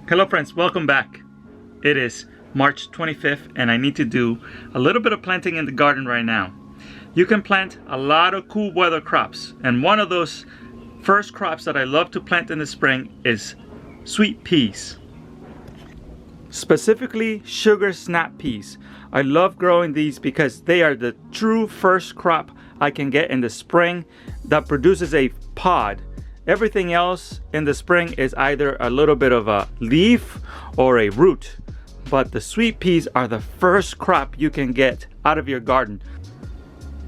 Hello friends, welcome back. It is March 25th and I need to do a little bit of planting in the garden right now. You can plant a lot of cool weather crops, and one of those first crops that I love to plant in the spring is sweet peas. Specifically sugar snap peas. I love growing these because they are the true first crop I can get in the spring that produces a pod. Everything else in the spring is either a little bit of a leaf or a root, but the sweet peas are the first crop you can get out of your garden.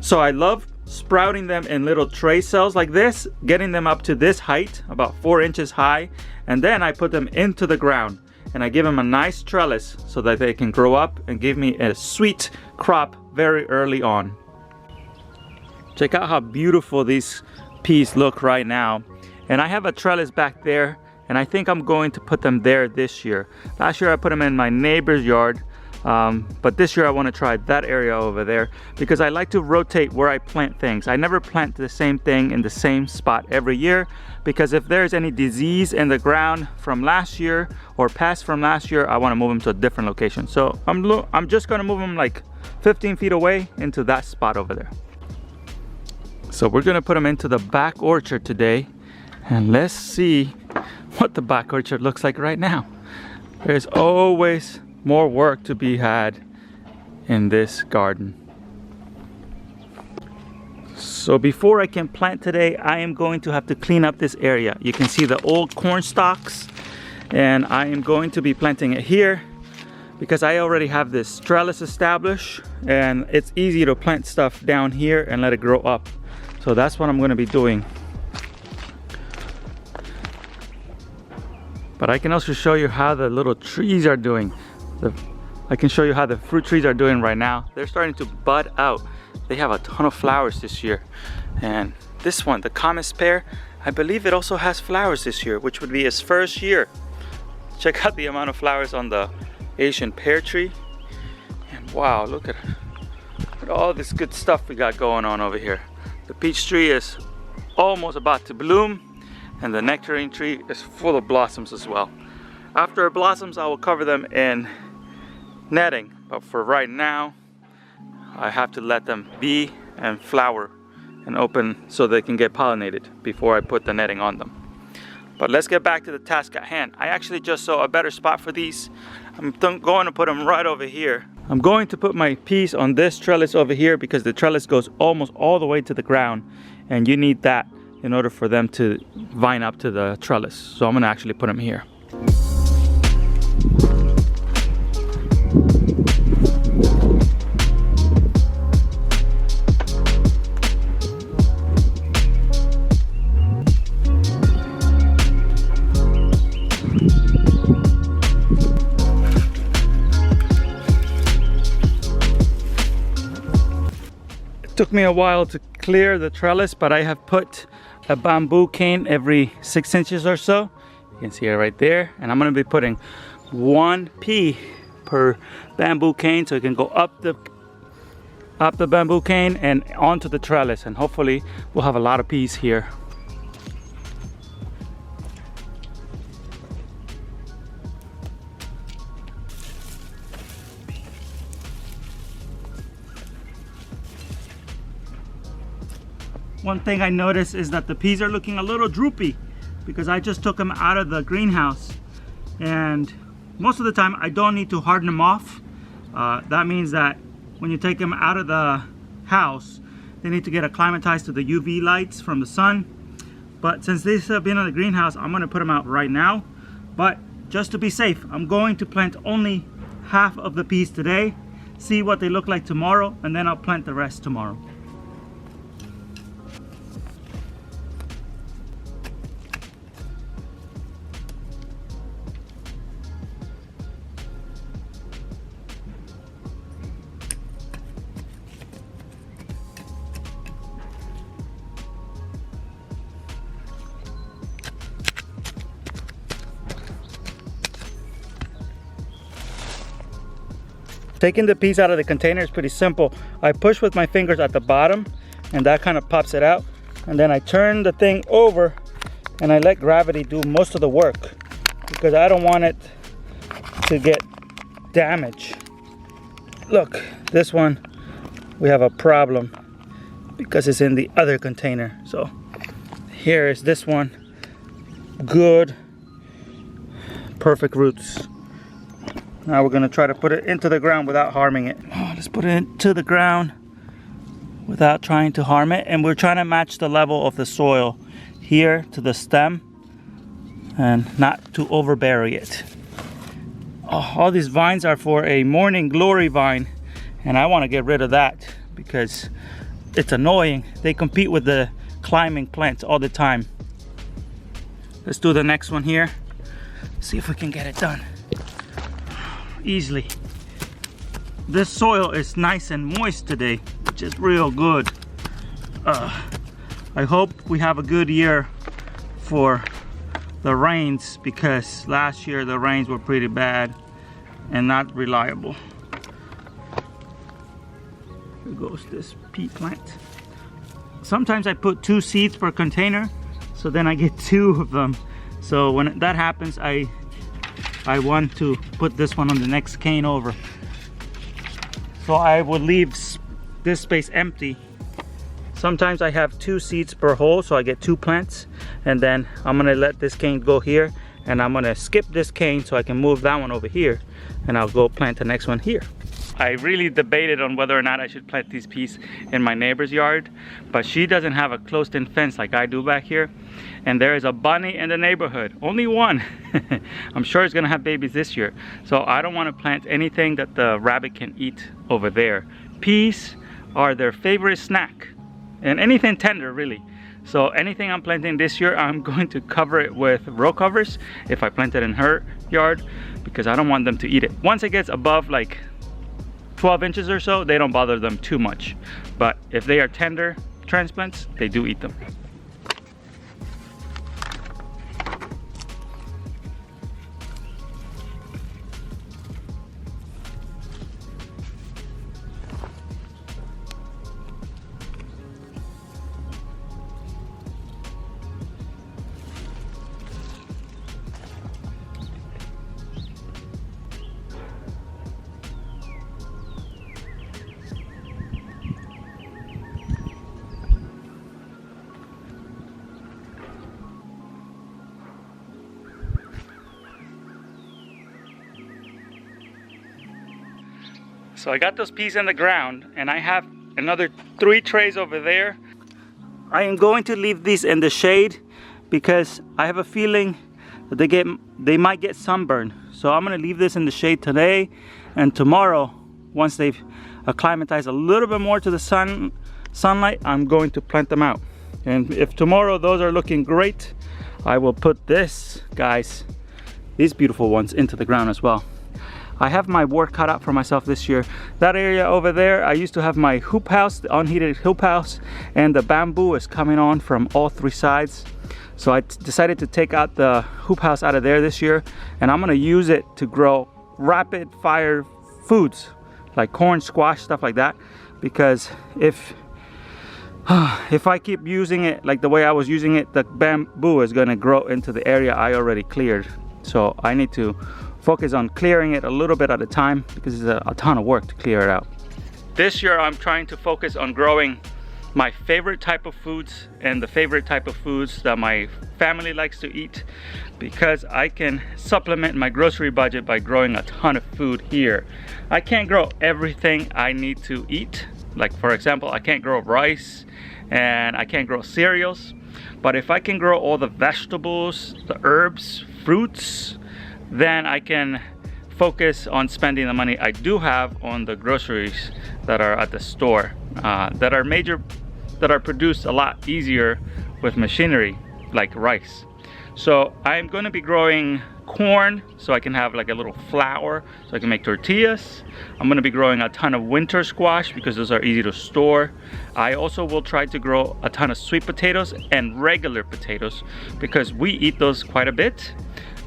So I love sprouting them in little tray cells like this, getting them up to this height, about 4 inches high, and then I put them into the ground and I give them a nice trellis so that they can grow up and give me a sweet crop very early on. Check out how beautiful these peas look right now. And I have a trellis back there, and I think I'm going to put them there this year. Last year I put them in my neighbor's yard, but this year I want to try that area over there because I like to rotate where I plant things. I never plant the same thing in the same spot every year, because if there's any disease in the ground from last year or past from last year, I want to move them to a different location. So I'm just going to move them like 15 feet away into that spot over there. So we're going to put them into the back orchard today. And let's see what the back orchard looks like right now. There's always more work to be had in this garden. So before I can plant today, I am going to have to clean up this area. You can see the old corn stalks, and I am going to be planting it here because I already have this trellis established, and it's easy to plant stuff down here and let it grow up. So that's what I'm going to be doing. But I can also show you how the little trees are doing. I can show you how the fruit trees are doing right now. They're starting to bud out. They have a ton of flowers this year. And this one, the Camas pear, I believe it also has flowers this year, which would be its first year. Check out the amount of flowers on the Asian pear tree. And wow, look at all this good stuff we got going on over here. The peach tree is almost about to bloom, and the nectarine tree is full of blossoms as well. After it blossoms, I will cover them in netting, but for right now I have to let them be and flower and open so they can get pollinated before I put the netting on them. But let's get back to the task at hand. I actually just saw a better spot for these. I'm going to put them right over here. I'm going to put my peas on this trellis over here because the trellis goes almost all the way to the ground, and you need that in order for them to vine up to the trellis. So I'm gonna actually put them here. It took me a while to clear the trellis, but I have put a bamboo cane every 6 inches or so. You can see it right there. And I'm gonna be putting 1 pea per bamboo cane, so it can go up the bamboo cane and onto the trellis, and hopefully we'll have a lot of peas here. One thing I noticed is that the peas are looking a little droopy because I just took them out of the greenhouse, and most of the time I don't need to harden them off. That means that when you take them out of the house, they need to get acclimatized to the UV lights from the sun. But since these have been in the greenhouse, I'm going to put them out right now. But just to be safe, I'm going to plant only half of the peas today, see what they look like tomorrow, and then I'll plant the rest tomorrow. Taking the peas out of the container is pretty simple. I push with my fingers at the bottom and that kind of pops it out. And then I turn the thing over and I let gravity do most of the work. because I don't want it to get damaged. Look, this one we have a problem because it's in the other container. So here is this one. Good, perfect roots. Now we're gonna try to put it into the ground without harming it. Let's put it into the ground without trying to harm it. And we're trying to match the level of the soil here to the stem and not to overbury it. Oh, all these vines are for a morning glory vine, and I want to get rid of that because it's annoying. They compete with the climbing plants all the time. Let's do the next one here. See if we can get it done easily. This soil is nice and moist today, which is real good. I hope we have a good year for the rains, because last year the rains were pretty bad and not reliable. Here goes this pea plant. Sometimes I put 2 seeds per container, so then I get 2 of them. So when that happens, I want to put this one on the next cane over. So I would leave this space empty. Sometimes I have 2 seeds per hole, so I get 2 plants, and then I'm gonna let this cane go here, and I'm gonna skip this cane so I can move that one over here, and I'll go plant the next one here. I really debated on whether or not I should plant these peas in my neighbor's yard, but she doesn't have a closed-in fence like I do back here, and there is a bunny in the neighborhood, only one. I'm sure it's gonna have babies this year, so I don't want to plant anything that the rabbit can eat over there. Peas are their favorite snack, and anything tender really. So anything I'm planting this year, I'm going to cover it with row covers if I plant it in her yard, because I don't want them to eat it. Once it gets above like 12 inches or so, they don't bother them too much. But if they are tender transplants, they do eat them. So I got those peas in the ground, and I have another 3 trays over there. I am going to leave these in the shade because I have a feeling that they might get sunburned. So I'm gonna leave this in the shade today, and tomorrow, once they've acclimatized a little bit more to the sunlight, I'm going to plant them out. And if tomorrow those are looking great, I will put these beautiful ones into the ground as well. I have my work cut out for myself this year. That area over there, I used to have my hoop house, the unheated hoop house, and the bamboo is coming on from all 3 sides. So I decided to take out the hoop house out of there this year, and I'm gonna use it to grow rapid fire foods like corn, squash, stuff like that. Because if I keep using it like the way I was using it, the bamboo is gonna grow into the area I already cleared. So I need to focus on clearing it a little bit at a time, because it's a ton of work to clear it out. This year I'm trying to focus on growing my favorite type of foods and the favorite type of foods that my family likes to eat, because I can supplement my grocery budget by growing a ton of food here. I can't grow everything I need to eat. Like for example, I can't grow rice and I can't grow cereals, but if I can grow all the vegetables, the herbs, fruits, then I can focus on spending the money I do have on the groceries that are at the store, that are produced a lot easier with machinery like rice. So I'm going to be growing corn so I can have like a little flour so I can make tortillas. I'm going to be growing a ton of winter squash because those are easy to store. I also will try to grow a ton of sweet potatoes and regular potatoes because we eat those quite a bit.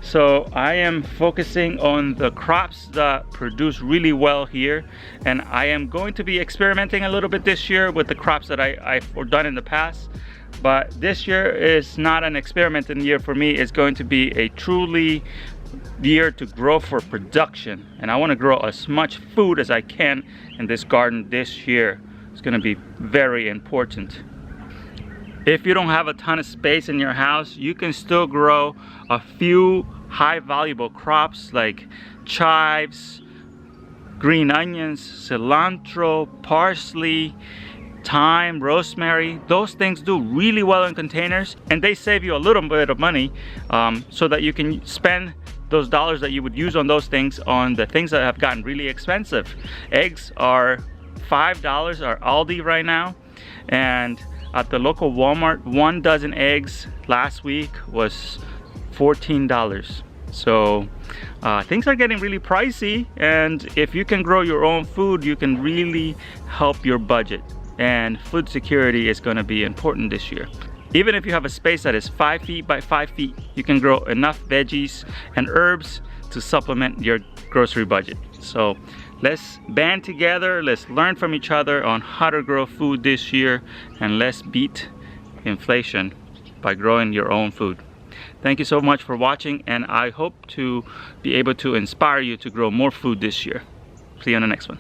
So I am focusing on the crops that produce really well here, and I am going to be experimenting a little bit this year with the crops that I've done in the past. But this year is not an experimenting year for me. It's going to be a truly year to grow for production, and I want to grow as much food as I can in this garden this year. It's going to be very important. If you don't have a ton of space in your house, you can still grow a few high valuable crops like chives, green onions, cilantro, parsley, thyme, rosemary. Those things do really well in containers, and they save you a little bit of money, so that you can spend those dollars that you would use on those things on the things that have gotten really expensive. Eggs are $5 at Aldi right now, and at the local Walmart, 1 dozen eggs last week was $14. So things are getting really pricey, and if you can grow your own food, you can really help your budget. And food security is going to be important this year. Even if you have a space that is 5 feet by 5 feet, you can grow enough veggies and herbs to supplement your grocery budget. So let's band together, let's learn from each other on how to grow food this year, and let's beat inflation by growing your own food. Thank you so much for watching, and I hope to be able to inspire you to grow more food this year. See you on the next one.